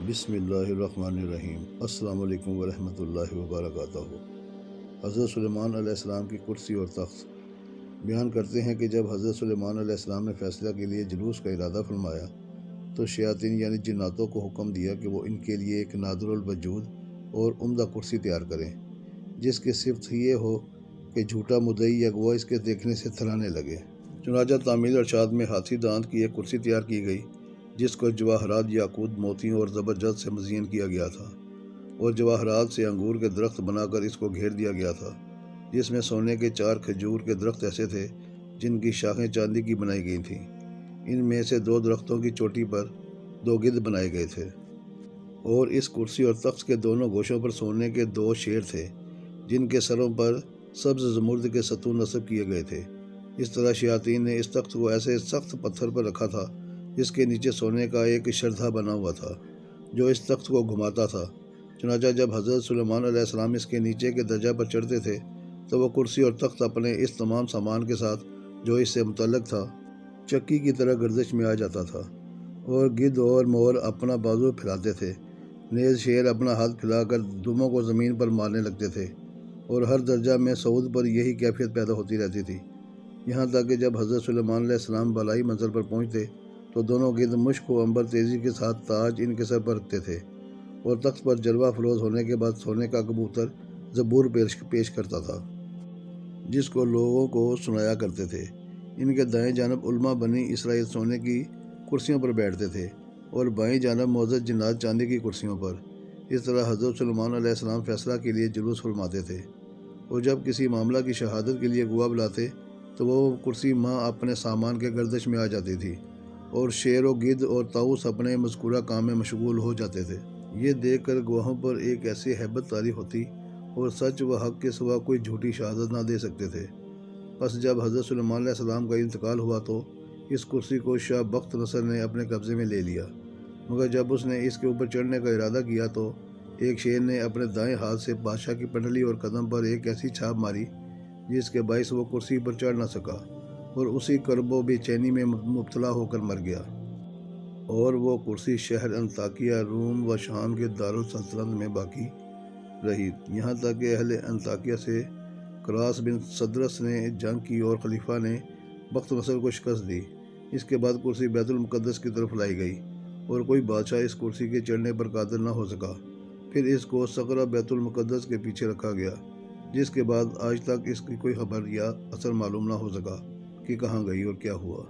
بسم اللہ الرحمن الرحیم۔ السلام علیکم ورحمۃ اللہ وبرکاتہ۔ حضرت سلیمان علیہ السلام کی کرسی اور تخت بیان کرتے ہیں کہ جب حضرت سلیمان علیہ السلام نے فیصلہ کے لیے جلوس کا ارادہ فرمایا تو شیاطین یعنی جناتوں کو حکم دیا کہ وہ ان کے لیے ایک نادر الوجود اور عمدہ کرسی تیار کریں جس کی صفت یہ ہو کہ جھوٹا مدعی یا گواہ اس کے دیکھنے سے تھرانے لگے۔ چنانچہ تعمیل ارشاد میں ہاتھی دانت کی ایک کرسی تیار کی گئی جس کو جواہرات، یاقوت، موتیوں اور زبرجد سے مزین کیا گیا تھا، اور جواہرات سے انگور کے درخت بنا کر اس کو گھیر دیا گیا تھا، جس میں سونے کے 4 کھجور کے درخت ایسے تھے جن کی شاخیں چاندی کی بنائی گئی تھیں۔ ان میں سے 2 درختوں کی چوٹی پر 2 گدھ بنائے گئے تھے، اور اس کرسی اور تخت کے دونوں گوشوں پر سونے کے 2 شیر تھے جن کے سروں پر سبز زمرد کے ستون نصب کیے گئے تھے۔ اس طرح شیاطین نے اس تخت کو ایسے سخت پتھر پر رکھا تھا جس کے نیچے سونے کا ایک شردھا بنا ہوا تھا جو اس تخت کو گھماتا تھا۔ چنانچہ جب حضرت سلیمان علیہ السلام اس کے نیچے کے درجہ پر چڑھتے تھے تو وہ کرسی اور تخت اپنے اس تمام سامان کے ساتھ جو اس سے متعلق تھا چکی کی طرح گردش میں آ جاتا تھا، اور گدھ اور مور اپنا بازو پھیلاتے تھے، نیز شیر اپنا ہاتھ پھیلا کر دموں کو زمین پر مارنے لگتے تھے، اور ہر درجہ میں صعود پر یہی کیفیت پیدا ہوتی رہتی تھی، یہاں تک کہ جب حضرت سلیمان علیہ السلام بالائی منزل پر پہنچتے تو دونوں گدھ مشک و عنبر تیزی کے ساتھ تاج ان کے سر پر رکھتے تھے، اور تخت پر جلوہ افروز ہونے کے بعد سونے کا کبوتر زبور پیش کرتا تھا جس کو لوگوں کو سنایا کرتے تھے۔ ان کے دائیں جانب علماء بنی اسرائیل سونے کی کرسیوں پر بیٹھتے تھے اور بائیں جانب معزز جنات چاندی کی کرسیوں پر۔ اس طرح حضرت سلیمان علیہ السلام فیصلہ کے لیے جلوس فرماتے تھے، اور جب کسی معاملہ کی شہادت کے لیے گواہ بلاتے تو وہ کرسی ماں اپنے سامان کے گردش میں آ جاتی تھی، اور شیر و گدھ اور طاؤس اپنے مذکورہ کام میں مشغول ہو جاتے تھے۔ یہ دیکھ کر گواہوں پر ایک ایسی ہیبت طاری ہوتی اور سچ و حق کے سوا کوئی جھوٹی شہادت نہ دے سکتے تھے۔ پس جب حضرت سلیمان علیہ السلام کا انتقال ہوا تو اس کرسی کو شاہ بخت نصر نے اپنے قبضے میں لے لیا، مگر جب اس نے اس کے اوپر چڑھنے کا ارادہ کیا تو ایک شیر نے اپنے دائیں ہاتھ سے بادشاہ کی پنڈلی اور قدم پر ایک ایسی چھاپ ماری جس کے باعث وہ کرسی پر چڑھ نہ سکا، اور اسی کرب و بے چینی میں مبتلا ہو کر مر گیا، اور وہ کرسی شہر انطاکیہ روم و شام کے دارالسلطنت میں باقی رہی، یہاں تک کہ اہل انطاکیہ سے کراس بن صدرس نے جنگ کی اور خلیفہ نے بخت نصر کو شکست دی۔ اس کے بعد کرسی بیت المقدس کی طرف لائی گئی اور کوئی بادشاہ اس کرسی کے چڑھنے پر قادر نہ ہو سکا۔ پھر اس کو سقرہ بیت المقدس کے پیچھے رکھا گیا، جس کے بعد آج تک اس کی کوئی خبر یا اثر معلوم نہ ہو سکا کہ کہاں گئی اور کیا ہوا۔